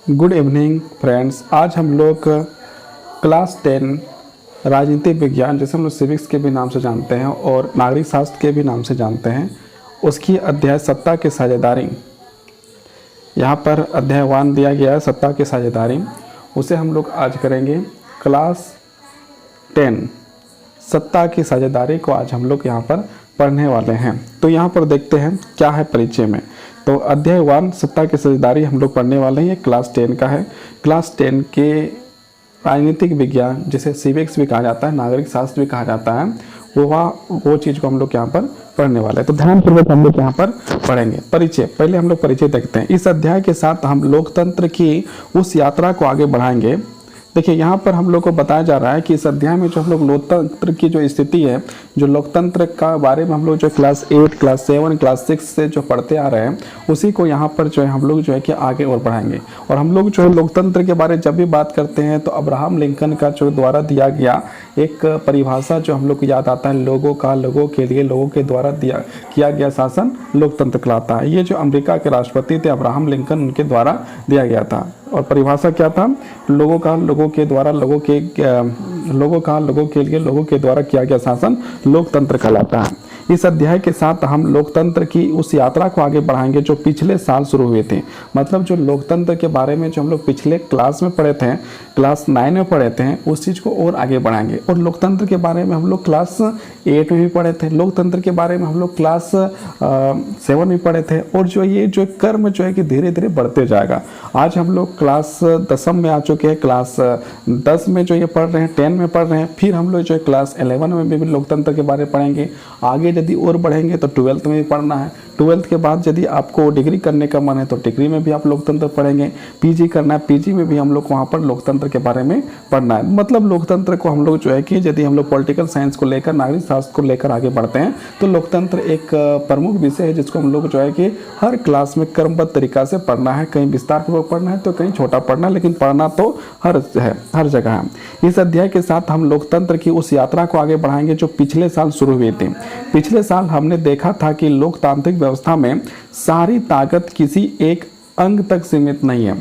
Good evening friends. आज हम लोग क्लास 10 राजनीतिक विज्ञान, जैसे हम लोग सिविक्स के भी नाम से जानते हैं और नागरिक शास्त्र के भी नाम से जानते हैं, उसकी अध्याय सत्ता की साझेदारी, यहाँ पर अध्याय 1 दिया गया है सत्ता की साझेदारी। उसे हम लोग आज करेंगे। क्लास 10 सत्ता की साझेदारी को आज हम लोग यहाँ पर पढ़ने वाले हैं। तो यहाँ पर देखते हैं क्या है परिचय में। तो अध्याय 1 सत्ता की साझेदारी हम लोग पढ़ने वाले हैं। ये क्लास 10 का है। क्लास 10 के राजनीतिक विज्ञान, जिसे सिविक्स भी कहा जाता है, नागरिक शास्त्र भी कहा जाता है, वो चीज़ को हम लोग यहाँ पर पढ़ने वाले हैं। तो ध्यानपूर्वक हम लोग यहाँ पर पढ़ेंगे। परिचय, पहले हम लोग परिचय देखते हैं। इस अध्याय के साथ हम लोकतंत्र की उस यात्रा को आगे बढ़ाएंगे। देखिए, यहाँ पर हम लोग को बताया जा रहा है कि इस अध्याय में जो हम लोग लोकतंत्र की जो स्थिति है, जो लोकतंत्र का बारे में हम लोग जो क्लास 8, क्लास 7, क्लास 6 से जो पढ़ते आ रहे हैं, उसी को यहाँ पर जो है हम लोग जो है कि आगे और बढ़ाएंगे। और हम लोग जो है लोकतंत्र के बारे में जब भी बात करते हैं तो अब्राहम लिंकन का जो द्वारा दिया गया एक परिभाषा जो हम लोग को याद आता है, लोगों का, लोगों के लिए, लोगों के द्वारा किया गया शासन लोकतंत्र कहलाता है। ये जो अमेरिका के राष्ट्रपति थे अब्राहम लिंकन, उनके द्वारा दिया गया था। और परिभाषा क्या था? लोगों का, लोगों के द्वारा, लोगों के लिए, लोगों के द्वारा किया गया शासन लोकतंत्र कहलाता है। इस अध्याय के साथ हम लोकतंत्र की उस यात्रा को आगे बढ़ाएंगे जो पिछले साल शुरू हुए थे। मतलब जो लोकतंत्र के बारे में जो हम लोग पिछले क्लास में पढ़े थे, क्लास 9 में पढ़े थे, उस चीज़ को और आगे बढ़ाएंगे। और लोकतंत्र के बारे में हम लोग क्लास 8 में भी पढ़े थे, लोकतंत्र के बारे में हम लोग क्लास 7 में पढ़े थे। और जो ये जो कर्म जो है कि धीरे धीरे बढ़ते जाएगा। आज हम लोग क्लास 10 में आ चुके हैं, क्लास 10 में जो ये पढ़ रहे हैं, 10 में पढ़ रहे हैं। फिर हम लोग जो है क्लास 11 में भी लोकतंत्र के बारे में पढ़ेंगे। आगे यदि और बढ़ेंगे तो 12th में भी पढ़ना है। 12th के बाद यदि आपको डिग्री करने का मन है तो डिग्री में भी आप लोकतंत्र पढ़ेंगे। पीजी करना है, पीजी में भी हम लोग वहाँ पर लोकतंत्र के बारे में पढ़ना है। मतलब लोकतंत्र को हम लोग जो है कि यदि हम लोग पॉलिटिकल साइंस को लेकर, नागरिक शास्त्र को लेकर आगे बढ़ते हैं तो लोकतंत्र एक प्रमुख विषय है जिसको हम लोग जो है कि हर क्लास में क्रमबद्ध तरीका से पढ़ना है। कहीं विस्तारपूर्वक पढ़ना है तो कहीं छोटा पढ़ना है, लेकिन पढ़ना तो हर जगह है। इस अध्याय के साथ हम लोकतंत्र की उस यात्रा को आगे बढ़ाएंगे जो पिछले साल शुरू हुई थी। पिछले साल हमने देखा था कि लोकतांत्रिक व्यवस्था में सारी ताकत किसी एक अंग तक सीमित नहीं है।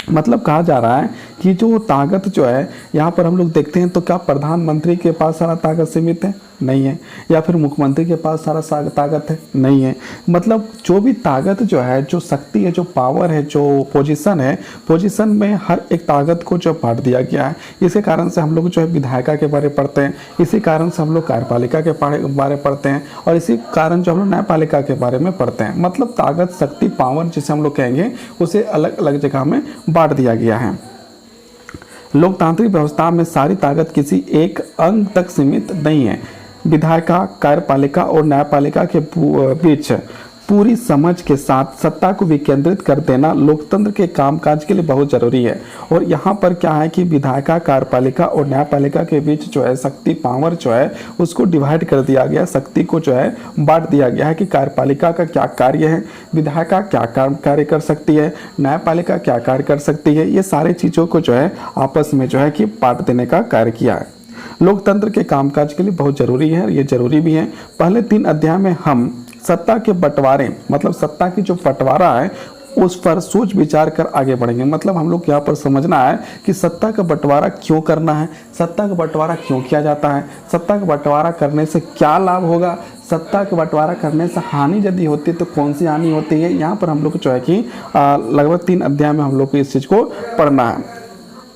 मतलब कहा जा रहा है कि जो ताकत जो है, यहाँ पर हम लोग देखते हैं तो क्या प्रधानमंत्री के पास सारा ताकत सीमित है? नहीं है। या फिर मुख्यमंत्री के पास सारा ताकत है? नहीं है। मतलब जो भी ताकत जो है, जो शक्ति है, जो पावर है, जो पोजीशन है, पोजीशन में हर एक ताकत को जो बांट दिया गया है। इसी कारण से हम लोग जो है विधायिका के बारे पढ़ते हैं, इसी कारण से हम लोग कार्यपालिका के बारे पढ़ते हैं, और इसी कारण जो हम लोग न्यायपालिका के बारे में पढ़ते हैं। मतलब ताकत, शक्ति, पावर जिसे हम लोग कहेंगे, उसे अलग अलग जगह में बांट दिया गया है। लोकतांत्रिक व्यवस्था में सारी ताकत किसी एक अंग तक सीमित नहीं है। विधायिका, कार्यपालिका और न्यायपालिका के बीच पूरी समझ के साथ सत्ता को विकेंद्रित कर देना लोकतंत्र के कामकाज के लिए बहुत जरूरी है। और यहाँ पर क्या है कि विधायिका, कार्यपालिका और न्यायपालिका के बीच जो है शक्ति, पावर जो है, उसको डिवाइड कर दिया गया। शक्ति को जो है बांट दिया गया है कि कार्यपालिका का क्या कार्य है, विधायिका क्या कार्य कर सकती है, न्यायपालिका क्या कार्य कर सकती है। ये सारी चीज़ों को जो है आपस में जो है कि बांट देने का कार्य किया है। लोकतंत्र के कामकाज के लिए बहुत जरूरी है, ये जरूरी भी है। पहले 3 अध्याय में हम सत्ता के बंटवारे, मतलब सत्ता की जो बंटवारा है, उस पर सोच विचार कर आगे बढ़ेंगे। मतलब हम लोग यहाँ पर समझना है कि सत्ता का बंटवारा क्यों करना है, सत्ता का बंटवारा क्यों किया जाता है, सत्ता का बंटवारा करने से क्या लाभ होगा, सत्ता का बंटवारा करने से हानि यदि होती है तो कौन सी हानि होती है। यहाँ पर हम लोग जो है कि लगभग 3 अध्याय में हम लोग को इस चीज़ को पढ़ना है।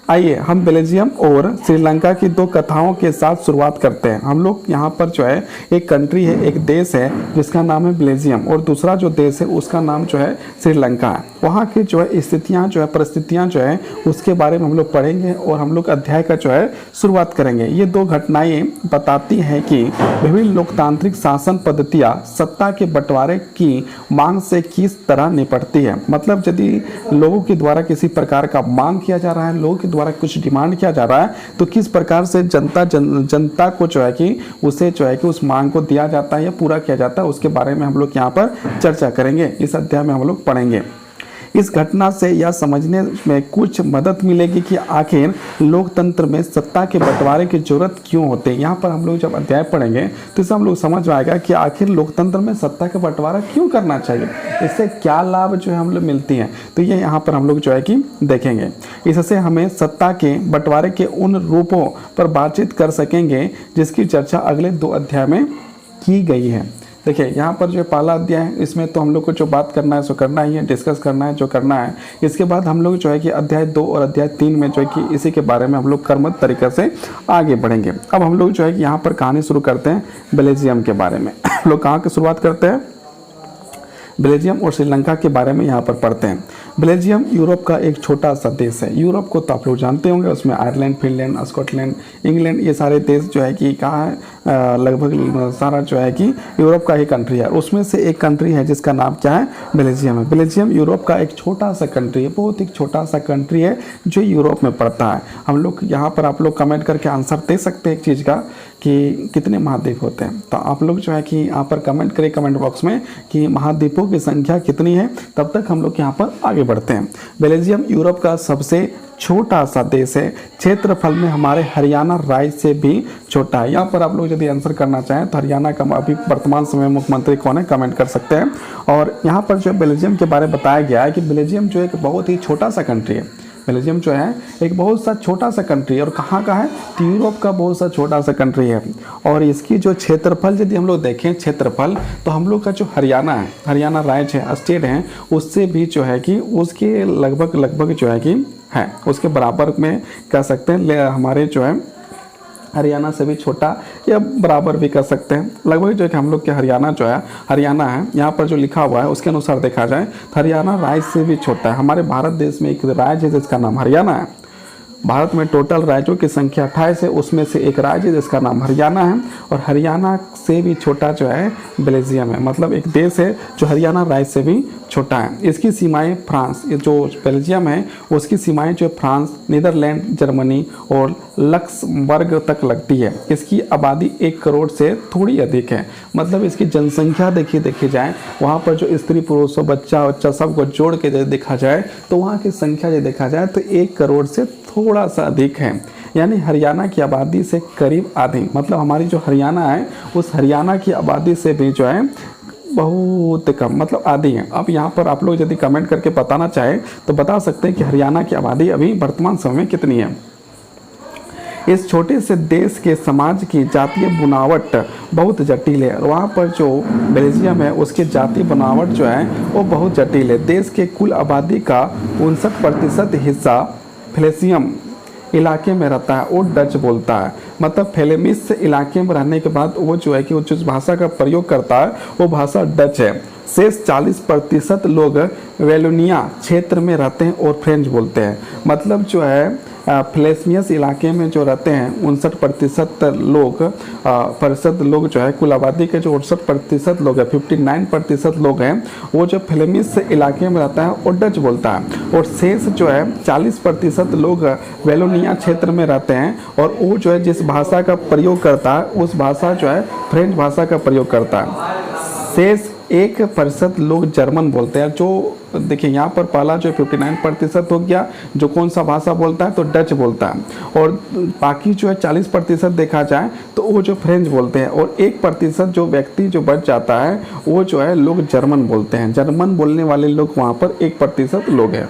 आइए हम बेल्जियम और श्रीलंका की 2 कथाओं के साथ शुरुआत करते हैं। हम लोग यहाँ पर जो है एक कंट्री है, एक देश है जिसका नाम है बेल्जियम, और दूसरा जो देश है उसका नाम जो है श्रीलंका है। वहाँ की जो है स्थितियाँ जो है, परिस्थितियाँ जो है, उसके बारे में हम लोग पढ़ेंगे और हम लोग अध्याय का जो है शुरुआत करेंगे। ये 2 घटनाएं बताती हैं कि विभिन्न लोकतांत्रिक शासन पद्धतियाँ सत्ता के बंटवारे की मांग से किस तरह निपटती है। मतलब यदि लोगों के द्वारा किसी प्रकार का मांग किया जा रहा है, लोगों के द्वारा कुछ डिमांड किया जा रहा है, तो किस प्रकार से जनता को जो है कि उसे जो है कि उस मांग को दिया जाता है या पूरा किया जाता है, उसके बारे में हम लोग यहाँ पर चर्चा करेंगे। इस अध्याय में हम लोग पढ़ेंगे। इस घटना से यह समझने में कुछ मदद मिलेगी कि आखिर लोकतंत्र में सत्ता के बंटवारे की जरूरत क्यों होती है। यहाँ पर हम लोग जब अध्याय पढ़ेंगे तो इससे हम लोग समझ आएगा कि आखिर लोकतंत्र में सत्ता का बंटवारा क्यों करना चाहिए, इससे क्या लाभ जो है हम लोग मिलती हैं, तो ये यहाँ पर हम लोग जो है कि देखेंगे। इससे हमें सत्ता के बंटवारे के उन रूपों पर बातचीत कर सकेंगे जिसकी चर्चा अगले 2 अध्याय में की गई है। देखिए यहाँ पर जो पहला अध्याय है इसमें तो हम लोग को जो बात करना है सो करना ही है, डिस्कस करना है जो करना है। इसके बाद हम लोग जो है कि अध्याय 2 और अध्याय 3 में जो है कि इसी के बारे में हम लोग क्रमबद्ध तरीके से आगे बढ़ेंगे। अब हम लोग जो है कि यहाँ पर कहानी शुरू करते हैं बेल्जियम के बारे में। हम लोग कहाँ की शुरुआत करते हैं, बेल्जियम और श्रीलंका के बारे में यहाँ पर पढ़ते हैं। बेल्जियम यूरोप का एक छोटा सा देश है। यूरोप को तो आप लोग जानते होंगे, उसमें आयरलैंड, फिनलैंड, स्कॉटलैंड, इंग्लैंड, ये सारे देश जो है कि कहाँ है, लगभग सारा जो है कि यूरोप का ही कंट्री है। उसमें से एक कंट्री है जिसका नाम क्या है, बेल्जियम है। बेल्जियम यूरोप का एक छोटा सा कंट्री है, बहुत ही छोटा सा कंट्री है जो यूरोप में पड़ता है। हम लोग यहाँ पर आप लोग कमेंट करके आंसर दे सकते हैं एक चीज़ का कि कितने महाद्वीप होते हैं, तो आप लोग जो है कि यहाँ पर कमेंट करें कमेंट बॉक्स में कि महाद्वीपों की संख्या कितनी है, तब तक हम लोग यहाँ पर आगे बढ़ते हैं। बेल्जियम यूरोप का सबसे छोटा सा देश है, क्षेत्रफल में हमारे हरियाणा राज्य से भी छोटा है। यहाँ पर आप लोग यदि आंसर करना चाहें तो हरियाणा का अभी वर्तमान समय में मुख्यमंत्री कौन है, कमेंट कर सकते हैं। और यहाँ पर जो बेल्जियम के बारे में बताया गया है कि बेल्जियम जो एक बहुत ही छोटा सा कंट्री है। बेल्जियम जो है एक बहुत सा छोटा सा कंट्री है, और कहाँ का है, तो यूरोप का बहुत सा छोटा सा कंट्री है। और इसकी जो क्षेत्रफल यदि हम लोग देखें क्षेत्रफल, तो हम लोग का जो हरियाणा है, हरियाणा राज्य है, स्टेट है, उससे भी जो है कि उसके लगभग जो है कि है उसके बराबर में कह सकते हैं। हमारे जो है हरियाणा से भी छोटा या बराबर भी कर सकते हैं लगभग जो है कि हम लोग के हरियाणा जो है, हरियाणा है यहाँ पर जो लिखा हुआ है उसके अनुसार देखा जाए तो हरियाणा राज्य से भी छोटा है। हमारे भारत देश में एक राज्य है जिसका नाम हरियाणा है। भारत में टोटल राज्यों की संख्या 28 है, उसमें से एक राज्य है जिसका नाम हरियाणा है, और हरियाणा से भी छोटा जो है बेल्जियम है। मतलब एक देश है जो हरियाणा राज्य से भी छोटा है। इसकी सीमाएं फ्रांस, ये जो बेल्जियम है उसकी सीमाएं जो फ्रांस, नीदरलैंड, जर्मनी और लक्समबर्ग तक लगती है। इसकी आबादी 1 करोड़ से थोड़ी अधिक है। मतलब इसकी जनसंख्या देखी जाए, वहाँ पर जो स्त्री पुरुष बच्चा सबको जोड़ के देखा जाए तो वहाँ की संख्या जो देखा जाए तो 1 करोड़ से थोड़ा सा अधिक है। यानी हरियाणा की आबादी से करीब आधी, मतलब हमारी जो हरियाणा है उस हरियाणा की आबादी से भी जो है बहुत कम, मतलब आधी है। अब यहाँ पर आप लोग यदि कमेंट करके बताना चाहें तो बता सकते हैं कि हरियाणा की आबादी अभी वर्तमान समय में कितनी है। इस छोटे से देश के समाज की जातीय बनावट बहुत जटिल है। वहाँ पर जो बेल्जियम है उसकी जातीय बनावट जो है वो बहुत जटिल है। देश के कुल आबादी का 59% हिस्सा फ्लेशियम इलाके में रहता है और डच बोलता है। मतलब फ्लेमिश इलाके में रहने के बाद वो जो है कि वो जिस भाषा का प्रयोग करता है वो भाषा डच है। शेष 40% लोग वेलोनिया क्षेत्र में रहते हैं और फ्रेंच बोलते हैं। मतलब जो है फ्लेमिश इलाके में जो रहते हैं 59% लोग जो है, कुल आबादी के जो 68% लोग हैं, 59% लोग हैं वो जो फ्लेमिश इलाके में रहता है और डच बोलता है। और शेष जो है 40% लोग वेलोनिया क्षेत्र में रहते हैं और वो जो है जिस भाषा का प्रयोग करता है उस भाषा जो है फ्रेंच भाषा का प्रयोग करता है। शेष 1% लोग जर्मन बोलते हैं। जो देखिए यहाँ पर पहला जो 59% हो गया जो कौन सा भाषा बोलता है तो डच बोलता है, और बाकी जो है 40% देखा जाए तो वो जो फ्रेंच बोलते हैं, और 1% जो व्यक्ति जो बच जाता है वो जो है लोग जर्मन बोलते हैं। जर्मन बोलने वाले लोग वहाँ पर 1% लोग हैं।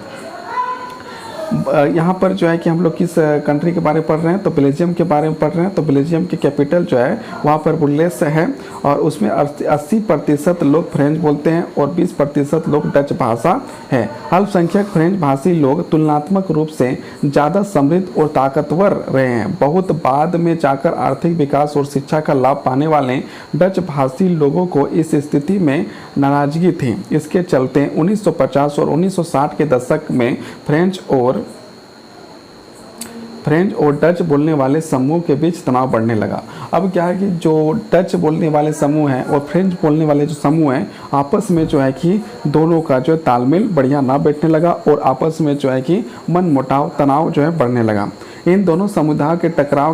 यहाँ पर जो है कि हम लोग किस कंट्री के बारे में पढ़ रहे हैं तो बेल्जियम के बारे में पढ़ रहे हैं। तो बेल्जियम की कैपिटल जो है वहाँ पर बुर्लेस है, और उसमें 80% लोग फ्रेंच बोलते हैं और 20% लोग डच भाषा है। अल्पसंख्यक फ्रेंच भाषी लोग तुलनात्मक रूप से ज़्यादा समृद्ध और ताकतवर रहे हैं। बहुत बाद में जाकर आर्थिक विकास और शिक्षा का लाभ पाने वाले डच भाषी लोगों को इस स्थिति में नाराजगी थी। इसके चलते 1950 और 1960 के दशक में फ्रेंच और डच बोलने वाले समूह के बीच तनाव बढ़ने लगा। अब क्या है कि जो डच बोलने वाले समूह हैं और फ्रेंच बोलने वाले जो समूह हैं आपस में जो है कि दोनों का जो तालमेल बढ़िया ना बैठने लगा, और आपस में जो है कि मन मुटाव तनाव जो है बढ़ने लगा। इन दोनों समुदायों के टकराव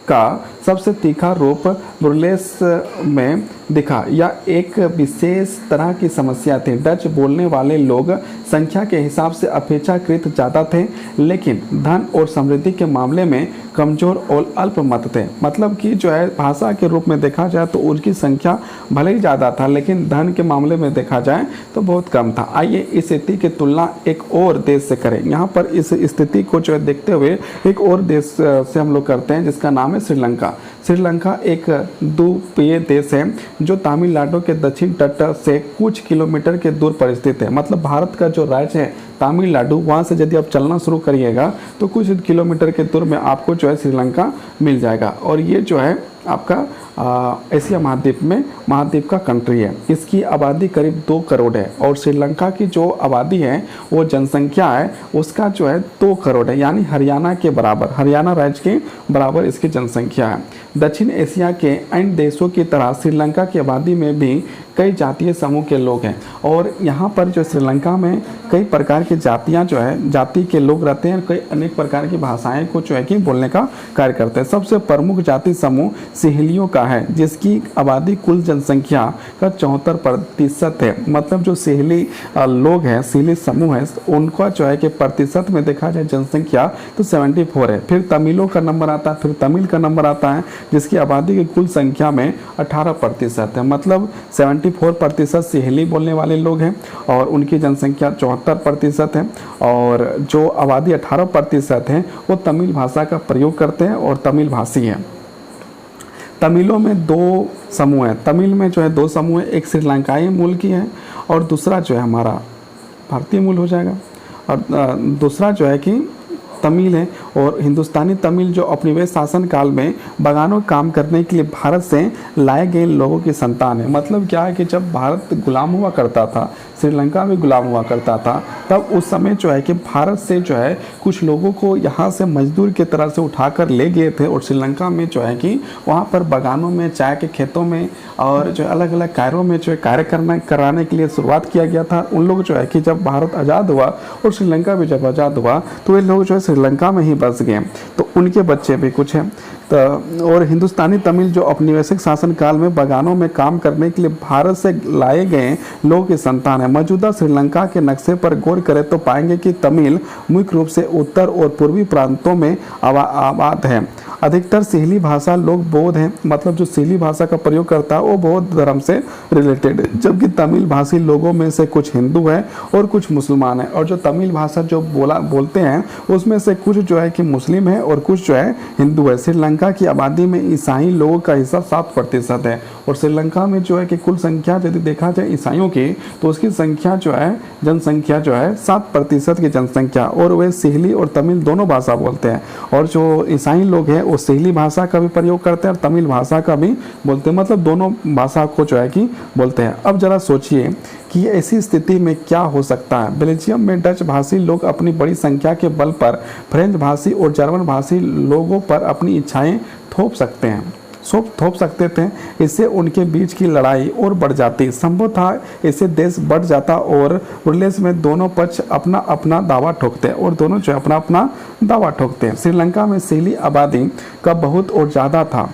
का सबसे तीखा रूप बुरलेस में दिखा। यह एक विशेष तरह की समस्या थी। डच बोलने वाले लोग संख्या के हिसाब से अपेक्षाकृत ज़्यादा थे, लेकिन धन और समृद्धि के मामले में कमज़ोर और अल्पमत थे। मतलब कि जो है भाषा के रूप में देखा जाए तो उनकी संख्या भले ही ज़्यादा था, लेकिन धन के मामले में देखा जाए तो बहुत कम था। आइए इस स्थिति की तुलना एक और देश से करें। यहाँ पर इस स्थिति को जो है देखते हुए एक और देश से हम लोग करते हैं, जिसका नाम है श्रीलंका। श्रीलंका एक द्वीपीय देश है जो तमिलनाडु के दक्षिण तट से कुछ किलोमीटर के दूर पर स्थित है। मतलब भारत का जो राज्य है तमिलनाडु, वहाँ से यदि आप चलना शुरू करिएगा तो कुछ किलोमीटर के दूर में आपको जो है श्रीलंका मिल जाएगा। और ये जो है आपका एशिया महाद्वीप का कंट्री है। इसकी आबादी करीब 2 करोड़ है और श्रीलंका की जो आबादी है वो जनसंख्या है उसका जो है 2 करोड़ है, यानी हरियाणा के बराबर, हरियाणा राज्य के बराबर इसकी जनसंख्या है। दक्षिण एशिया के अन्य देशों की तरह श्रीलंका की आबादी में भी कई जातीय समूह के लोग हैं और यहाँ पर जो श्रीलंका में कई प्रकार की जातियाँ जो है जाति के लोग रहते हैं। कई अनेक प्रकार की भाषाएं को जो है कि बोलने का कार्य करते हैं। सबसे प्रमुख जाति समूह सिहलियों का है, जिसकी आबादी कुल जनसंख्या का 74% है। मतलब जो सिहली लोग हैं, सिहली समूह है, उनका जो है कि प्रतिशत में देखा जाए जनसंख्या तो 74 है। फिर तमिलों का नंबर आता है, फिर तमिल का नंबर आता है, जिसकी आबादी की कुल संख्या में 18% है। मतलब 74% सिहली बोलने वाले लोग हैं और उनकी जनसंख्या 74% है। और जो आबादी 18% है वो तमिल भाषा का प्रयोग करते हैं और तमिल भाषी हैं। तमिलों में 2 समूह हैं। तमिल में जो है 2 समूह है, एक श्रीलंकाई मूल की है और दूसरा जो है हमारा भारतीय मूल हो जाएगा। और दूसरा जो है कि तमिल है। और हिंदुस्तानी तमिल जो उपनिवेश शासन काल में बगानों काम करने के लिए भारत से लाए गए लोगों की संतान है। मतलब क्या है कि जब भारत गुलाम हुआ करता था, श्रीलंका भी गुलाम हुआ करता था, तब उस समय जो है कि भारत से जो है कुछ लोगों को यहाँ से मजदूर की तरह से उठाकर ले गए थे और श्रीलंका में जो है कि वहाँ पर बगानों में, चाय के खेतों में और जो अलग अलग कार्यों में जो है कार्य कराने के लिए शुरुआत किया गया था। उन लोग जो है कि जब भारत आज़ाद हुआ और श्रीलंका भी जब आज़ाद हुआ तो ये लोग जो है श्रीलंका में ही बस गए। तो उनके बच्चे भी कुछ हैं। और हिंदुस्तानी तमिल जो औपनिवेशिक शासन काल में बगानों में काम करने के लिए भारत से लाए गए लोगों की संतान है। मौजूदा श्रीलंका के नक्शे पर गौर करें तो पाएंगे कि तमिल मुख्य रूप से उत्तर और पूर्वी प्रांतों में आबाद है। अधिकतर सिहली भाषा लोग बौद्ध हैं। मतलब जो सिहली भाषा का प्रयोग करता है वो बौद्ध धर्म से रिलेटेड है, जबकि तमिल भाषी लोगों में से कुछ हिंदू है और कुछ मुसलमान है। और जो तमिल भाषा जो बोलते हैं उसमें से कुछ जो है कि मुस्लिम है और कुछ जो है हिंदू है। श्रीलंका की आबादी में ईसाई लोगों का हिस्सा 7% है और श्रीलंका में जो है कि कुल संख्या यदि देखा जाए ईसाइयों की तो उसकी संख्या जो है जनसंख्या जो है 7% की जनसंख्या, और वे सिहली और तमिल दोनों भाषा बोलते हैं। और जो ईसाई लोग हैं वो सिहली भाषा का भी प्रयोग करते हैं और तमिल भाषा का भी बोलते हैं। मतलब दोनों भाषा को जो है कि बोलते हैं। अब जरा सोचिए कि ऐसी स्थिति में क्या हो सकता है। बेल्जियम में डच भाषी लोग अपनी बड़ी संख्या के बल पर फ्रेंच भाषी और जर्मन भाषी लोगों पर अपनी इच्छाएं थोप सकते थे। इससे उनके बीच की लड़ाई और बढ़ जाती। संभव था इससे देश बढ़ जाता और बुरलेस में दोनों पक्ष अपना अपना दावा ठोकते और दोनों जो अपना अपना दावा ठोकते। श्रीलंका में सिहली आबादी का बहुत और ज़्यादा था।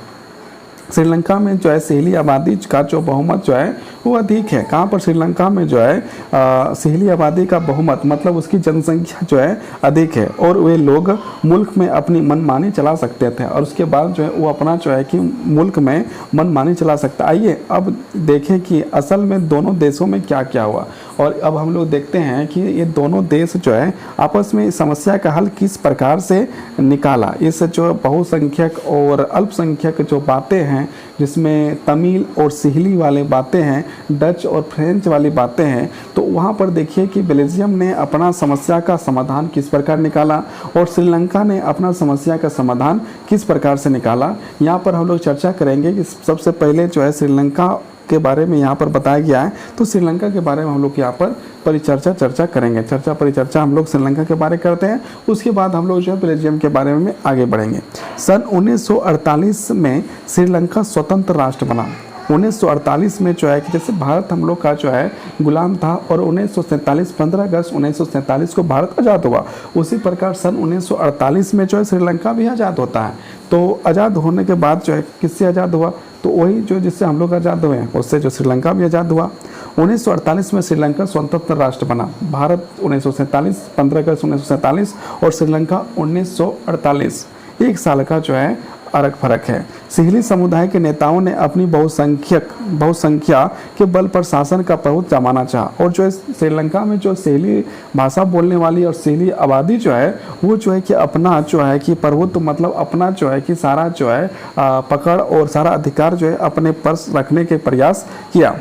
श्रीलंका में जो है सिहली आबादी का जो बहुमत जो है वो अधिक है। कहाँ पर? श्रीलंका में जो है सिहली आबादी का बहुमत मतलब उसकी जनसंख्या जो है अधिक है और वे लोग मुल्क में अपनी मनमानी चला सकते थे और उसके बाद जो है वो अपना जो है कि मुल्क में मनमानी चला सकता। आइए अब देखें कि असल में दोनों देशों में क्या क्या हुआ। और अब हम लोग देखते हैं कि ये दोनों देश जो है आपस में इस समस्या का हल किस प्रकार से निकाला। इस जो बहुसंख्यक और अल्पसंख्यक जो बातें हैं जिसमें तमिल और सिहली वाले बातें हैं, डच और फ्रेंच वाली बातें हैं, तो वहाँ पर देखिए कि बेल्जियम ने अपना समस्या का समाधान किस प्रकार निकाला और श्रीलंका ने अपना समस्या का समाधान किस प्रकार से निकाला। यहाँ पर हम लोग चर्चा करेंगे कि सबसे पहले जो है श्रीलंका के बारे में यहाँ पर बताया गया है, तो श्रीलंका के बारे में हम लोग यहाँ पर चर्चा करेंगे। परिचर्चा हम लोग श्रीलंका के बारे में करते हैं, उसके बाद हम लोग जो है बेल्जियम के बारे में आगे बढ़ेंगे। सन 1948 में श्रीलंका स्वतंत्र राष्ट्र बना। 1948 में जो है कि जैसे भारत हम लोग का जो है गुलाम था और 1947 15 अगस्त 1947 को भारत आज़ाद हुआ, उसी प्रकार सन 1948 में जो है श्रीलंका भी आज़ाद होता है। तो आज़ाद होने के बाद जो है किससे आज़ाद हुआ, तो वही जो जिससे हम लोग आज़ाद हुए हैं उससे जो श्रीलंका भी आज़ाद हुआ। 1948 में श्रीलंका स्वतंत्र राष्ट्र बना, भारत 1947 15 अगस्त 1947 और श्रीलंका 1948, एक साल का जो है फर्क है। सिहली समुदाय के नेताओं ने अपनी बहुसंख्या के बल पर शासन का प्रभुत्व जमाना चाहा और जो है श्रीलंका में जो सिहली भाषा बोलने वाली और सिहली आबादी जो है वो जो है कि अपना जो है कि प्रभुत्व मतलब अपना जो है कि सारा जो है पकड़ और सारा अधिकार जो है अपने पर रखने के प्रयास किया।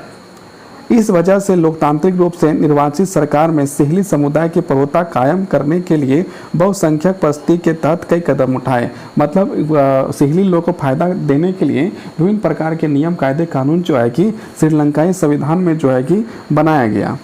इस वजह से लोकतांत्रिक रूप से निर्वाचित सरकार में सिहली समुदाय की प्रभुत्ता कायम करने के लिए बहुसंख्यक परिस्थिति के तहत कई कदम उठाए। मतलब सिहली लोगों को फायदा देने के लिए विभिन्न प्रकार के नियम कायदे कानून जो है कि श्रीलंकाई संविधान में जो है कि बनाया गया।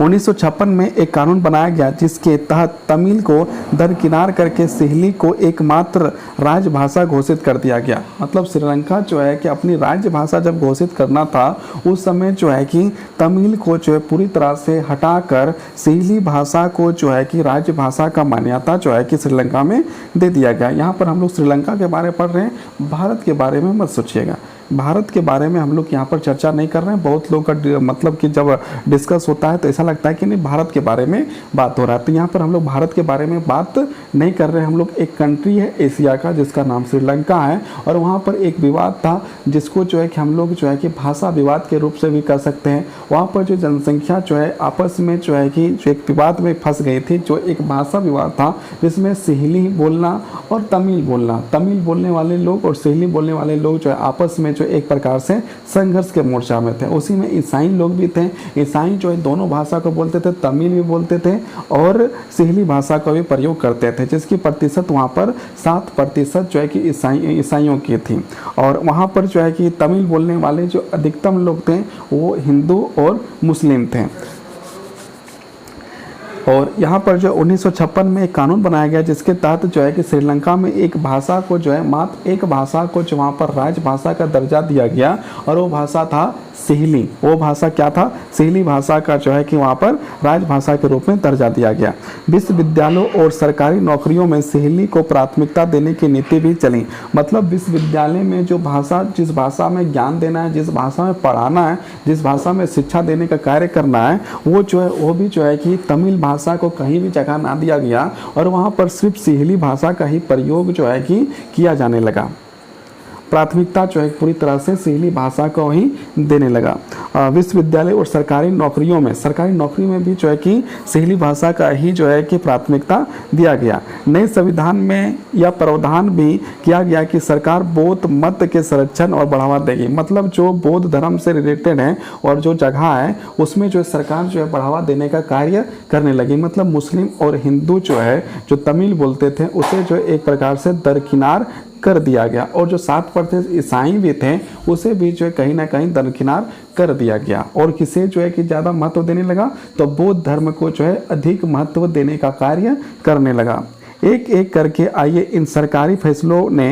1956 में एक कानून बनाया गया जिसके तहत तमिल को दरकिनार करके सिहली को एकमात्र राजभाषा घोषित कर दिया गया। मतलब श्रीलंका जो है कि अपनी राजभाषा जब घोषित करना था उस समय जो है कि तमिल को जो है पूरी तरह से हटाकर सिहली भाषा को जो है कि राजभाषा का मान्यता जो है कि श्रीलंका में दे दिया गया। यहाँ पर हम लोग श्रीलंका के बारे में पढ़ रहे हैं, भारत के बारे में मत सोचिएगा। भारत के बारे में हम लोग यहाँ पर चर्चा नहीं कर रहे हैं। बहुत लोग का मतलब कि जब डिस्कस होता है तो ऐसा लगता है कि नहीं भारत के बारे में बात हो रहा है, तो यहाँ पर हम लोग भारत के बारे में बात नहीं कर रहे हैं। हम लोग एक कंट्री है एशिया का जिसका नाम श्रीलंका है और वहाँ पर एक विवाद था जिसको जो है कि हम लोग जो है कि भाषा विवाद के रूप से भी कर सकते हैं। वहाँ पर जो जनसंख्या जो है आपस में जो है कि जो एक विवाद में फंस गई थी, जो एक भाषा विवाद था जिसमें सिहली बोलना और तमिल बोलना, तमिल बोलने वाले लोग और सिहली बोलने वाले लोग जो है आपस में जो एक प्रकार से संघर्ष के मोर्चा में थे। उसी में ईसाई लोग भी थे, ईसाई जो है दोनों भाषा को बोलते थे, तमिल भी बोलते थे और सिहली भाषा का भी प्रयोग करते थे, जिसकी प्रतिशत वहाँ पर 7% जो है कि ईसाइयों की थी। और वहाँ पर जो है कि तमिल बोलने वाले जो अधिकतम लोग थे वो हिंदू और मुस्लिम थे। और यहाँ पर जो 1956 में एक कानून बनाया गया जिसके तहत जो है कि श्रीलंका में एक भाषा को जो है मात्र एक भाषा को जो वहाँ पर राजभाषा का दर्जा दिया गया और वो भाषा था सिहली। वो भाषा क्या था, सिहली भाषा का जो है कि वहाँ पर राजभाषा के रूप में दर्जा दिया गया। विश्वविद्यालयों और सरकारी नौकरियों में सिहली को प्राथमिकता देने की नीति भी चली। मतलब विश्वविद्यालय में जो भाषा, जिस भाषा में ज्ञान देना है, जिस भाषा में पढ़ाना है, जिस भाषा में शिक्षा देने का कार्य करना है, वो जो है वो भी जो है कि तमिल भाषा को कहीं भी जगह ना दिया गया और वहाँ पर सिर्फ सिहली भाषा का ही प्रयोग जो है कि किया जाने लगा। प्राथमिकता जो है पूरी तरह से सिहली भाषा को ही देने लगा। विश्वविद्यालय और सरकारी नौकरियों में भी जो है कि सिहली भाषा का ही जो है कि प्राथमिकता दिया गया। नए संविधान में यह प्रावधान भी किया गया कि सरकार बौद्ध मत के संरक्षण और बढ़ावा देगी। मतलब जो बौद्ध धर्म से रिलेटेड है और जो जगह है उसमें जो सरकार जो है बढ़ावा देने का कार्य करने लगी। मतलब मुस्लिम और हिंदू जो है जो तमिल बोलते थे उसे जो एक प्रकार से दरकिनार कर दिया गया और जो 7% ईसाई भी थे उसे भी जो है कहीं ना कहीं दरकिनार कर दिया गया। और किसे जो है कि ज़्यादा महत्व देने लगा, तो बौद्ध धर्म को जो है अधिक महत्व देने का कार्य करने लगा। एक एक करके आए इन सरकारी फैसलों ने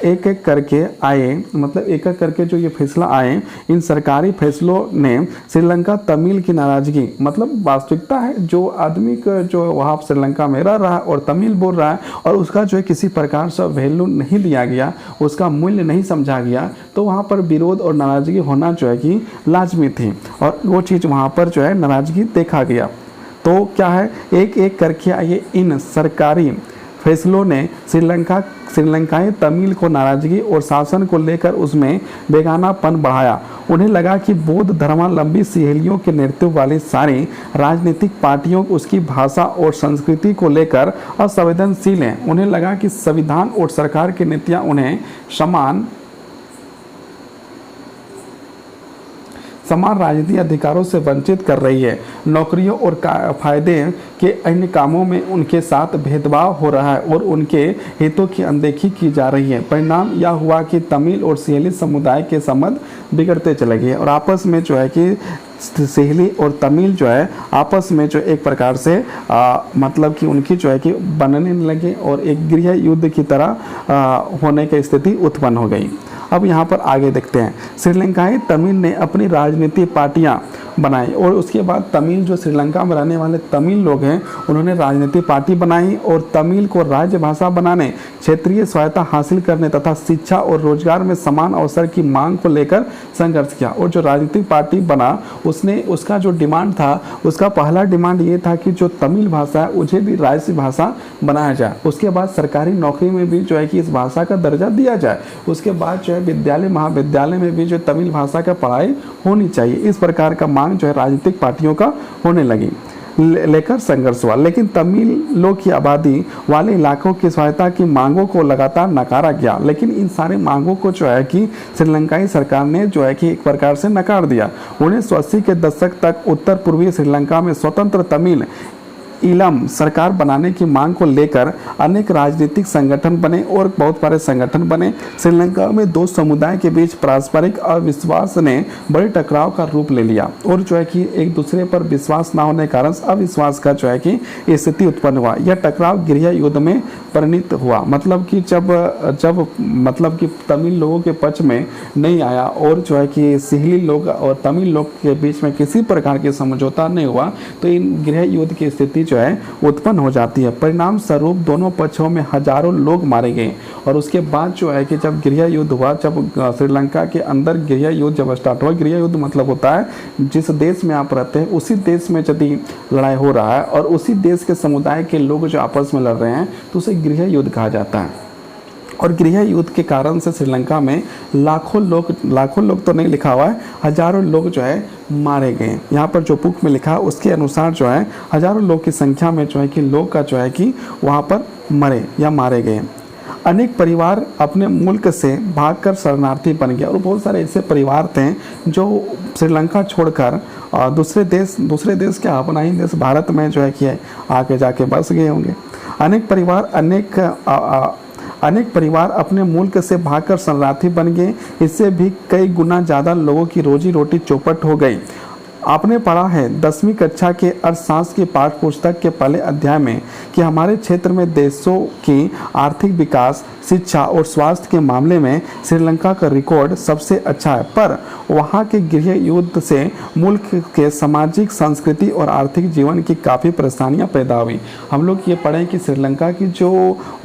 एक एक करके जो ये फैसला आए इन सरकारी फैसलों ने श्रीलंका तमिल की नाराजगी, मतलब वास्तविकता है जो आदमी का जो वहाँ श्रीलंका में रह रहा है और तमिल बोल रहा है और उसका जो है किसी प्रकार से वैल्यू नहीं दिया गया, उसका मूल्य नहीं समझा गया, तो वहाँ पर विरोध और नाराजगी होना जो है कि लाजमी थी और वो चीज़ वहाँ पर जो है नाराजगी देखा गया। तो क्या है, एक एक करके आए इन सरकारी फैसलों ने श्रीलंकाई तमिल को नाराजगी और शासन को लेकर उसमें बेगानापन बढ़ाया। उन्हें लगा कि बौद्ध धर्मावलंबी सिहलियों के नेतृत्व वाली सारी राजनीतिक पार्टियों उसकी भाषा और संस्कृति को लेकर असंवेदनशील हैं। उन्हें लगा कि संविधान और सरकार की नीतियाँ उन्हें समान राजनीतिक अधिकारों से वंचित कर रही है। नौकरियों और फायदे के अन्य कामों में उनके साथ भेदभाव हो रहा है और उनके हितों की अनदेखी की जा रही है। परिणाम यह हुआ कि तमिल और सिहली समुदाय के संबंध बिगड़ते चले गए और आपस में जो है कि सिहली और तमिल जो है आपस में जो एक प्रकार से मतलब कि उनकी जो है कि बनने लगे और एक गृह युद्ध की तरह होने की स्थिति उत्पन्न हो गई। अब यहाँ पर आगे देखते हैं, श्रीलंकाई तमिल ने अपनी राजनीतिक पार्टियाँ बनाई और उसके बाद तमिल जो श्रीलंका में रहने वाले तमिल लोग हैं उन्होंने राजनीतिक पार्टी बनाई और तमिल को राज्य भाषा बनाने, क्षेत्रीय स्वायत्ता हासिल करने तथा शिक्षा और रोजगार में समान अवसर की मांग को लेकर संघर्ष किया। और जो राजनीतिक पार्टी बना उसने उसका जो डिमांड था, उसका पहला डिमांड ये था कि जो तमिल भाषा है उसे भी राज्य भाषा बनाया जाए। उसके बाद सरकारी नौकरी में भी जो है कि इस भाषा का दर्जा दिया जाए। उसके बाद जो है विद्यालय महाविद्यालय में भी जो तमिल भाषा का पढ़ाई होनी चाहिए। इस प्रकार का मांग जो है राजनीतिक पार्टियों का होने लगी, लेकर संघर्ष हुआ। लेकिन तमिल लोग की आबादी वाले इलाकों की स्वायत्ता की मांगों को लगातार नकारा गया। लेकिन इन सारे मांगों को जो है कि श्रीलंकाई सरकार ने जो है कि एक प्रकार से नकार दिया। 1980 के दशक तक उत्तर पूर्वी श्रीलंका में स्वतंत्र तमिल इलम सरकार बनाने की मांग को लेकर अनेक राजनीतिक संगठन बने और बहुत सारे संगठन बने। श्रीलंका में दो समुदाय के बीच पारस्परिक अविश्वास ने बड़े टकराव का रूप ले लिया और जो है कि एक दूसरे पर विश्वास न होने के कारण अविश्वास का जो है कि स्थिति उत्पन्न हुआ। यह टकराव गृह युद्ध में परिणत हुआ। मतलब कि जब मतलब कि तमिल लोगों के पक्ष में नहीं आया और जो है कि सिहली लोग और तमिल लोग के बीच में किसी प्रकार की समझौता नहीं हुआ तो इन गृह युद्ध की स्थिति जो है उत्पन्न हो जाती है। परिणाम स्वरूप दोनों पक्षों में हजारों लोग मारे गए और उसके बाद जो है कि जब गृह युद्ध हुआ, जब श्रीलंका के अंदर गृह युद्ध जब स्टार्ट हुआ, गृह युद्ध मतलब होता है जिस देश में आप रहते हैं उसी देश में यदि लड़ाई हो रहा है और उसी देश के समुदाय के लोग जो आपस में लड़ रहे हैं तो उसे गृह युद्ध कहा जाता है। और गृह युद्ध के कारण से श्रीलंका में लाखों लोग तो नहीं लिखा हुआ है, हजारों लोग जो है मारे गए। यहाँ पर जो बुक में लिखा उसके अनुसार जो है हजारों लोग की संख्या में जो है कि लोग का जो है कि वहाँ पर मरे या मारे गए। अनेक परिवार अपने मुल्क से भागकर शरणार्थी बन गया और बहुत सारे ऐसे परिवार थे जो श्रीलंका छोड़कर दूसरे देश क्या अपना ही देश भारत में जो है कि आके जाके बस गए होंगे। अनेक परिवार अपने मुल्क से भागकर शरणार्थी बन गए। इससे भी कई गुना ज़्यादा लोगों की रोजी रोटी चौपट हो गई। आपने पढ़ा है 10वीं कक्षा के अर्थशास्त्र की पाठ्य पुस्तक के पहले अध्याय में कि हमारे क्षेत्र में देशों की आर्थिक विकास, शिक्षा और स्वास्थ्य के मामले में श्रीलंका का रिकॉर्ड सबसे अच्छा है, पर वहाँ के गृह युद्ध से मुल्क के सामाजिक, संस्कृति और आर्थिक जीवन की काफ़ी परेशानियाँ पैदा हुई। हम लोग ये पढ़ें कि श्रीलंका की जो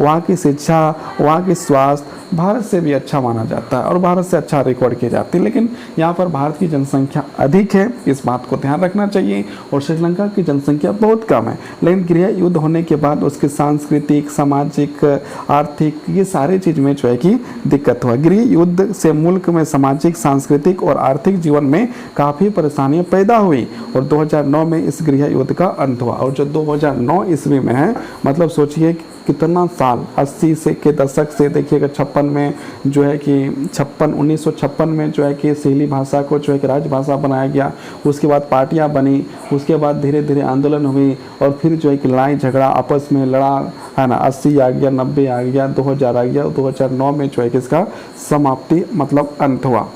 वहाँ की शिक्षा, वहाँ की स्वास्थ्य भारत से भी अच्छा माना जाता है और भारत से अच्छा रिकॉर्ड की जाती है। लेकिन यहाँ पर भारत की जनसंख्या अधिक है, इस बात को ध्यान रखना चाहिए, और श्रीलंका की जनसंख्या बहुत कम है। लेकिन गृह युद्ध होने के बाद उसके सांस्कृतिक, सामाजिक, आर्थिक ये सारे चीज़ में जो है कि दिक्कत हुआ। गृह युद्ध से मुल्क में सामाजिक, सांस्कृतिक और आर्थिक जीवन में काफ़ी परेशानियाँ पैदा हुई और 2009 में इस गृह युद्ध का अंत हुआ। और जो 2009 ईस्वी में है, मतलब सोचिए कितना साल, 80 से के दशक से देखिएगा 56 में जो है कि 1956 में जो है कि सिहली भाषा को जो है कि राजभाषा बनाया गया। उसके बाद पार्टियां बनी, उसके बाद धीरे धीरे आंदोलन हुई और फिर जो है कि लड़ाई झगड़ा आपस में लड़ा है ना। 80 आ गया, 90 आ गया, 2000 आ गया, 2009 में जो है कि इसका समाप्ति मतलब अंत हुआ।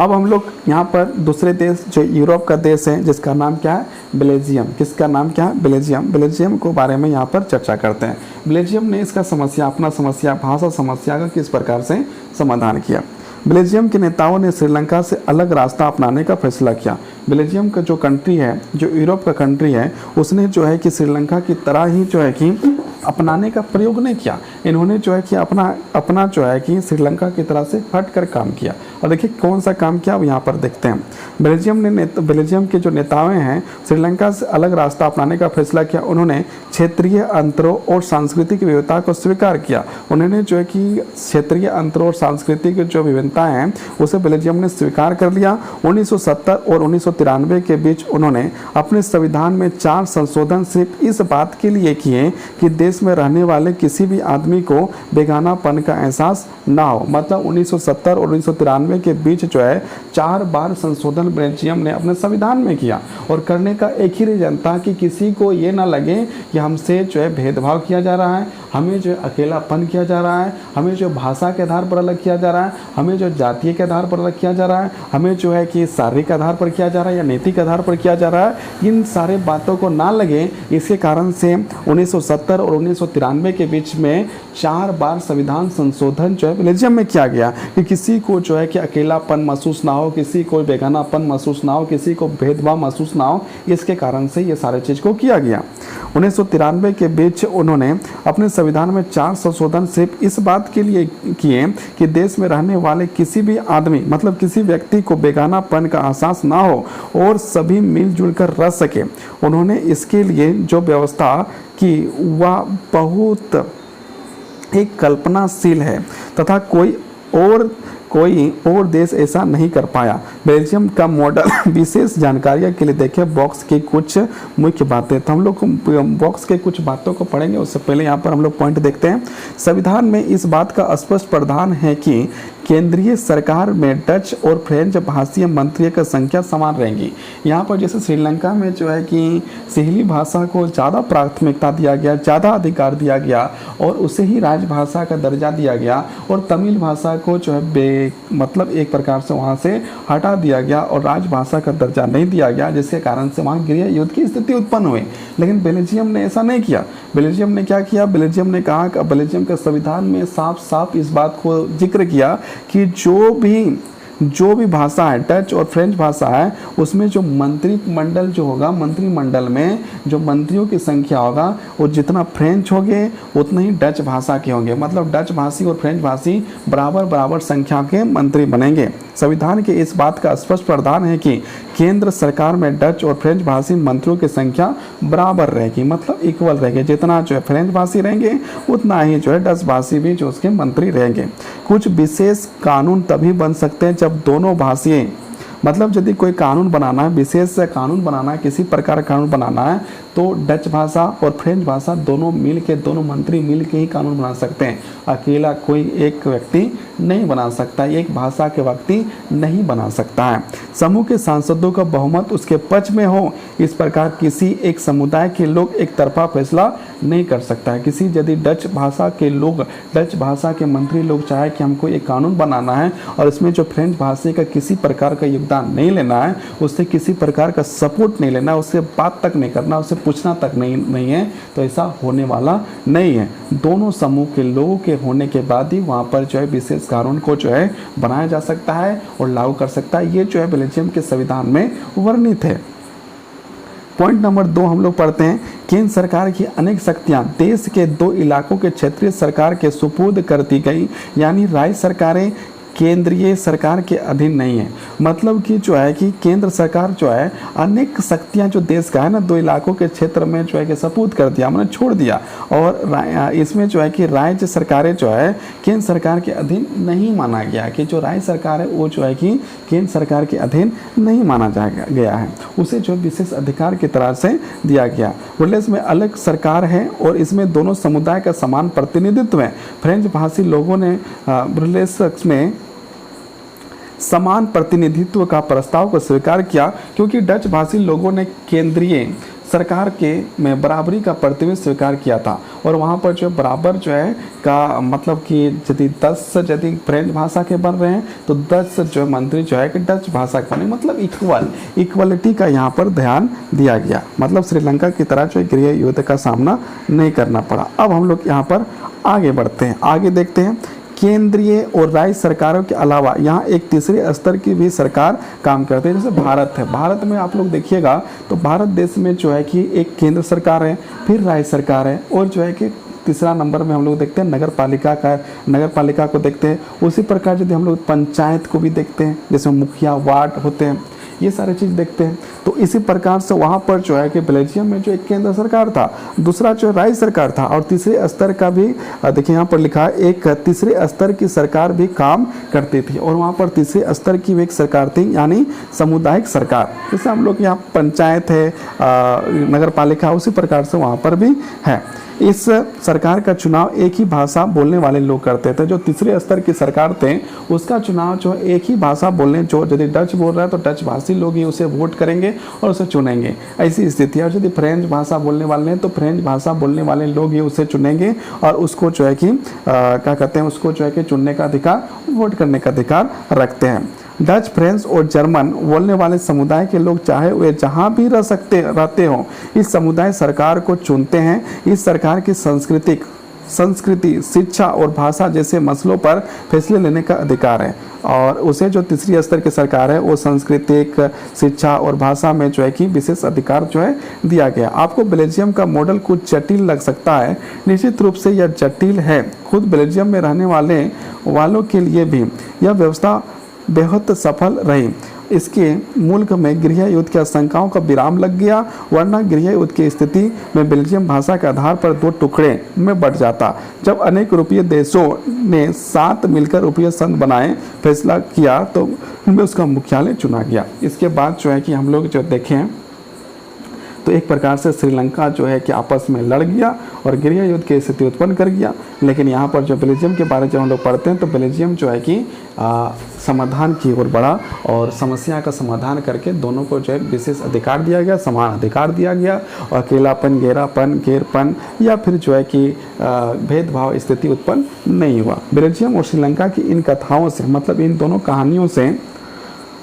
अब हम लोग यहाँ पर दूसरे देश जो यूरोप का देश है जिसका नाम क्या है, बेल्जियम। किसका नाम क्या है, बेल्जियम। बेल्जियम को बारे में यहाँ पर चर्चा करते हैं। बेल्जियम ने इसका अपना समस्या, भाषा समस्या का किस प्रकार से समाधान किया। बेल्जियम के नेताओं ने श्रीलंका से अलग रास्ता अपनाने का फैसला किया। बेल्जियम का जो कंट्री है, जो यूरोप का कंट्री है, उसने जो है कि श्रीलंका की तरह ही जो है कि अपनाने का प्रयोग नहीं किया। इन्होंने जो है कि अपना जो है कि श्रीलंका की तरह से हटकर काम किया। और देखिए कौन सा काम किया अब यहाँ पर देखते हैं। बेल्जियम के जो नेताएं हैं श्रीलंका से अलग रास्ता अपनाने का फैसला किया। उन्होंने क्षेत्रीय अंतरों और सांस्कृतिक विविधता को स्वीकार किया। उन्होंने जो है कि क्षेत्रीय अंतरों और सांस्कृतिक जो विभिन्नताएं हैं उसे बेल्जियम ने स्वीकार कर लिया। 1970 और 1993 के बीच उन्होंने अपने संविधान में 4 संशोधन सिर्फ इस बात के लिए किए कि देश में रहने वाले किसी भी आदमी को बेगानापन का एहसास ना हो। मतलब 1970 और 1993 के बीच जो है 4 बार संशोधन बेल्जियम ने अपने संविधान में किया और करने का एक ही रीजन था कि किसी को ये ना लगे कि हमसे जो है भेदभाव किया जा रहा है, हमें जो अकेलापन किया जा रहा है, हमें जो भाषा के आधार पर अलग किया जा रहा है, हमें जो जातीय के आधार पर अलग किया जा रहा है, हमें जो है कि शारीरिक आधार पर किया जा रहा है या नैतिक आधार पर किया जा रहा है, इन सारे बातों को ना लगे, इसके कारण से 1970 और 1993 के बीच में 4 बार संविधान संशोधन जो है बेल्जियम में किया गया कि किसी को जो है कि अकेलापन महसूस ना हो, किसी को बेगानापन महसूस ना हो, किसी को भेदभाव महसूस ना हो। इसके कारण से ये सारे चीज़ को किया गया। 1993 के बीच उन्होंने अपने संविधान में 4 संशोधन सिर्फ इस बात के लिए किए कि देश में रहने वाले किसी भी आदमी मतलब किसी व्यक्ति को बेगानापन का एहसास ना हो और सभी मिलजुल कर रह सके। उन्होंने इसके लिए जो व्यवस्था की वह बहुत एक कल्पनाशील है तथा कोई और देश ऐसा नहीं कर पाया। बेल्जियम का मॉडल विशेष जानकारियों के लिए देखें बॉक्स की कुछ मुख्य बातें। तो हम लोग बॉक्स के कुछ बातों को पढ़ेंगे, उससे पहले यहाँ पर हम लोग पॉइंट देखते हैं। संविधान में इस बात का स्पष्ट प्रावधान है कि केंद्रीय सरकार में डच और फ्रेंच भाषीय मंत्रियों की संख्या समान रहेंगी। यहाँ पर जैसे श्रीलंका में जो है कि सिहली भाषा को ज़्यादा प्राथमिकता दिया गया, ज़्यादा अधिकार दिया गया और उसे ही राजभाषा का दर्जा दिया गया, और तमिल भाषा को जो है मतलब एक प्रकार से वहाँ से हटा दिया गया और राजभाषा का दर्जा नहीं दिया गया, जिसके कारण से वहाँ गृह युद्ध की स्थिति उत्पन्न हुई। लेकिन बेल्जियम ने ऐसा नहीं किया। बेल्जियम ने क्या किया? बेल्जियम ने कहा कि बेल्जियम के संविधान में साफ साफ इस बात को जिक्र किया कि जो भी भाषा है, डच और फ्रेंच भाषा है, उसमें जो मंत्रिमंडल जो होगा, मंत्रिमंडल में जो मंत्रियों की संख्या होगा वो जितना फ्रेंच होंगे उतना ही डच भाषा के होंगे। मतलब डच भाषी और फ्रेंच भाषी बराबर संख्या के मंत्री बनेंगे। संविधान के इस बात का स्पष्ट प्रावधान है कि केंद्र सरकार में डच और फ्रेंच भाषी मंत्रियों की संख्या बराबर रहेगी, मतलब इक्वल रहेगी। जितना जो है फ्रेंच भाषी रहेंगे उतना ही जो है डच भाषी भी जो उसके मंत्री रहेंगे। कुछ विशेष कानून तभी बन सकते हैं जब दोनों भाषाएं, मतलब यदि कोई कानून बनाना है, विशेष कानून बनाना है, किसी प्रकार का कानून बनाना है, तो डच भाषा और फ्रेंच भाषा दोनों मंत्री मिल के ही कानून बना सकते हैं। अकेला कोई एक व्यक्ति नहीं बना सकता, एक भाषा के व्यक्ति नहीं बना सकता है। समूह के सांसदों का बहुमत उसके पक्ष में हो, इस प्रकार किसी एक समुदाय के लोग एक तरफा फैसला नहीं कर सकता है। किसी यदि डच भाषा के मंत्री लोग चाहे कि हमको एक कानून बनाना है और इसमें जो फ्रेंच भाषा का किसी प्रकार का योगदान नहीं लेना है, उससे किसी प्रकार का सपोर्ट नहीं लेना, उससे बात तक नहीं करना, उससे पूछना तक नहीं है, तो ऐसा होने वाला नहीं है। दोनों समूह के लोगों के होने के बाद ही वहाँ पर जो है विशेष कानून को जो है बनाया जा सकता है और लागू कर सकता है। ये जो है बेल्जियम के संविधान में वर्णित है। पॉइंट नंबर 2 हम लोग पढ़ते हैं। केंद्र सरकार की अनेक शक्तियां देश के 2 इलाकों के क्षेत्रीय सरकार के सुपुर्द कर दी गई, यानी राज्य सरकारें केंद्रीय सरकार के अधीन नहीं है। मतलब कि जो है कि केंद्र सरकार जो है अनेक शक्तियां जो देश का है ना 2 इलाकों के क्षेत्र में जो है कि सपूत कर दिया, मैंने छोड़ दिया, और इसमें जो है कि राज्य सरकारें जो है केंद्र सरकार के अधीन नहीं माना गया, कि जो राज्य सरकार है वो जो है कि केंद्र सरकार के अधीन नहीं माना गया है, उसे जो विशेष अधिकार की तरह से दिया गया। वर्ल्ड में अलग सरकार है और इसमें दोनों समुदाय का समान प्रतिनिधित्व है। फ्रेंच भाषी लोगों ने ब्रुसेल्स में समान प्रतिनिधित्व का प्रस्ताव को स्वीकार किया, क्योंकि डच भाषी लोगों ने केंद्रीय सरकार के में बराबरी का प्रतिनिधित्व स्वीकार किया था, और वहाँ पर जो बराबर जो है का मतलब कि यदि 10 यदि फ्रेंच भाषा के बन रहे हैं तो 10 जो मंत्री जो है कि डच भाषा के बने, मतलब इक्वलिटी का यहाँ पर ध्यान दिया गया। मतलब श्रीलंका की तरह जो गृह युद्ध का सामना नहीं करना पड़ा। अब हम लोग यहाँ पर आगे बढ़ते हैं, आगे देखते हैं। केंद्रीय और राज्य सरकारों के अलावा यहाँ एक तीसरे स्तर की भी सरकार काम करते हैं, जैसे भारत है। भारत में आप लोग देखिएगा तो भारत देश में जो है कि एक केंद्र सरकार है, फिर राज्य सरकार है, और जो है कि तीसरा नंबर में हम लोग देखते हैं नगर पालिका को देखते हैं। उसी प्रकार यदि हम लोग पंचायत को भी देखते हैं, जैसे मुखिया, वार्ड होते हैं, ये सारे चीज़ देखते हैं। तो इसी प्रकार से वहाँ पर जो है कि बेल्जियम में जो एक केंद्र सरकार था, दूसरा जो राज्य सरकार था, और तीसरे स्तर का भी देखिए यहाँ पर लिखा है एक तीसरे स्तर की सरकार भी काम करती थी, और वहाँ पर तीसरे स्तर की भी एक सरकार थी, यानी सामुदायिक सरकार। जैसे हम लोग यहाँ पंचायत है, नगर पालिका, उसी प्रकार से वहाँ पर भी है। इस सरकार का चुनाव एक ही भाषा बोलने वाले लोग करते थे। जो तीसरे स्तर की सरकार थे उसका चुनाव जो एक ही भाषा बोलने, जो यदि डच बोल रहा है तो डच भाषी लोग ही उसे वोट करेंगे और उसे चुनेंगे, ऐसी स्थिति है। और यदि फ्रेंच भाषा बोलने वाले हैं तो फ्रेंच भाषा बोलने वाले लोग ही उसे चुनेंगे और उसको जो है कि क्या कहते हैं, उसको जो है कि चुनने का अधिकार, वोट करने का अधिकार रखते हैं। डच, फ्रेंच और जर्मन बोलने वाले समुदाय के लोग चाहे वे जहाँ भी रहते हों, इस समुदाय सरकार को चुनते हैं। इस सरकार की संस्कृति, शिक्षा और भाषा जैसे मसलों पर फैसले लेने का अधिकार है। और उसे जो तीसरी स्तर की सरकार है वो सांस्कृतिक, शिक्षा और भाषा में जो है कि विशेष अधिकार जो है दिया गया। आपको बेल्जियम का मॉडल कुछ जटिल लग सकता है, निश्चित रूप से यह जटिल है। खुद बेल्जियम में रहने वालों के लिए भी यह व्यवस्था बेहद सफल रही। इसके मुल्क में गृह युद्ध की आशंकाओं का विराम लग गया, वरना गृह युद्ध की स्थिति में बेल्जियम भाषा के आधार पर 2 टुकड़े में बढ़ जाता। जब अनेक यूरोपीय देशों ने साथ मिलकर यूरोपीय संघ बनाए फैसला किया तो उनमें उसका मुख्यालय चुना गया। इसके बाद जो है कि हम लोग जो देखें तो एक प्रकार से श्रीलंका जो है कि आपस में लड़ गया और गृह युद्ध की स्थिति उत्पन्न कर गया। लेकिन यहाँ पर जो बेल्जियम के बारे में जब हम लोग पढ़ते हैं तो बेल्जियम जो है कि समाधान की ओर बढ़ा और समस्या का समाधान करके दोनों को जो है विशेष अधिकार दिया गया, समान अधिकार दिया गया। और अकेलापन, गैरपन या फिर जो है कि भेदभाव स्थिति उत्पन्न नहीं हुआ। बेल्जियम और श्रीलंका की इन कथाओं से, मतलब इन दोनों कहानियों से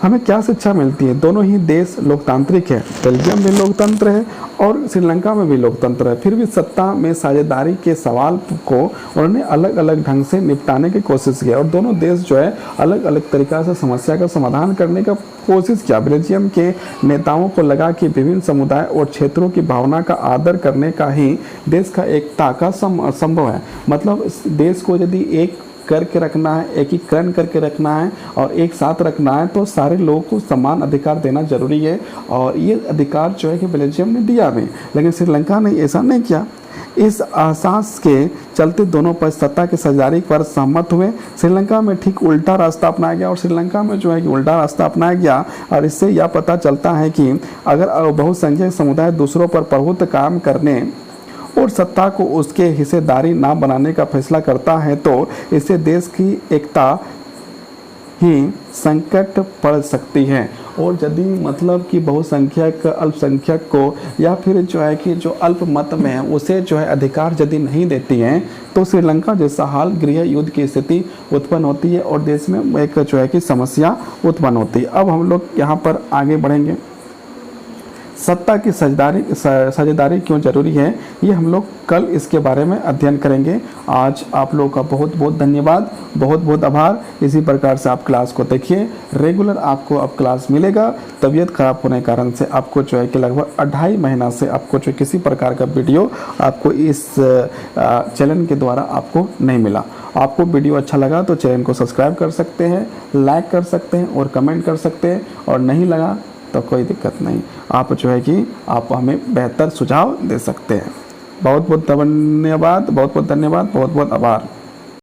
हमें क्या शिक्षा मिलती है? दोनों ही देश लोकतांत्रिक है, बेल्जियम में लोकतंत्र है और श्रीलंका में भी लोकतंत्र है। फिर भी सत्ता में साझेदारी के सवाल को उन्होंने अलग अलग ढंग से निपटाने की कोशिश की और दोनों देश जो है अलग अलग तरीक़ा से समस्या का समाधान करने का कोशिश किया। बेल्जियम के नेताओं को लगा कि विभिन्न समुदाय और क्षेत्रों की भावना का आदर करने का ही देश का एकता का संभव है। मतलब देश को यदि एक करके रखना है, एकीकरण करके रखना है और एक साथ रखना है तो सारे लोगों को समान अधिकार देना जरूरी है। और ये अधिकार जो है कि बेल्जियम ने दिया भी, लेकिन श्रीलंका ने ऐसा नहीं किया। इस एहसास के चलते दोनों पर सत्ता की साझेदारी पर सहमत हुए। श्रीलंका में ठीक उल्टा रास्ता अपनाया गया और श्रीलंका में जो है कि उल्टा रास्ता अपनाया गया। और इससे यह पता चलता है कि अगर बहुसंख्यक समुदाय दूसरों पर प्रभुत्व काम करने और सत्ता को उसके हिस्सेदारी ना बनाने का फैसला करता है तो इससे देश की एकता ही संकट पड़ सकती है। और यदि मतलब कि बहुसंख्यक अल्पसंख्यक को या फिर जो है कि जो अल्प मत में है उसे जो है अधिकार यदि नहीं देती हैं तो श्रीलंका जैसा हाल, गृह युद्ध की स्थिति उत्पन्न होती है और देश में एक जो है कि समस्या उत्पन्न होती है। अब हम लोग यहाँ पर आगे बढ़ेंगे। सत्ता की साझेदारी क्यों जरूरी है, ये हम लोग कल इसके बारे में अध्ययन करेंगे। आज आप लोगों का बहुत बहुत धन्यवाद, बहुत बहुत आभार। इसी प्रकार से आप क्लास को देखिए, रेगुलर आपको अब क्लास मिलेगा। तबीयत खराब होने के कारण से आपको जो है कि लगभग 2.5 महीना से आपको जो किसी प्रकार का वीडियो आपको इस चैनल के द्वारा आपको नहीं मिला। आपको वीडियो अच्छा लगा तो चैनल को सब्सक्राइब कर सकते हैं, लाइक कर सकते हैं और कमेंट कर सकते हैं। और नहीं लगा तो कोई दिक्कत नहीं, आप जो है कि आप हमें बेहतर सुझाव दे सकते हैं। बहुत बहुत धन्यवाद, बहुत बहुत धन्यवाद, बहुत बहुत आभार।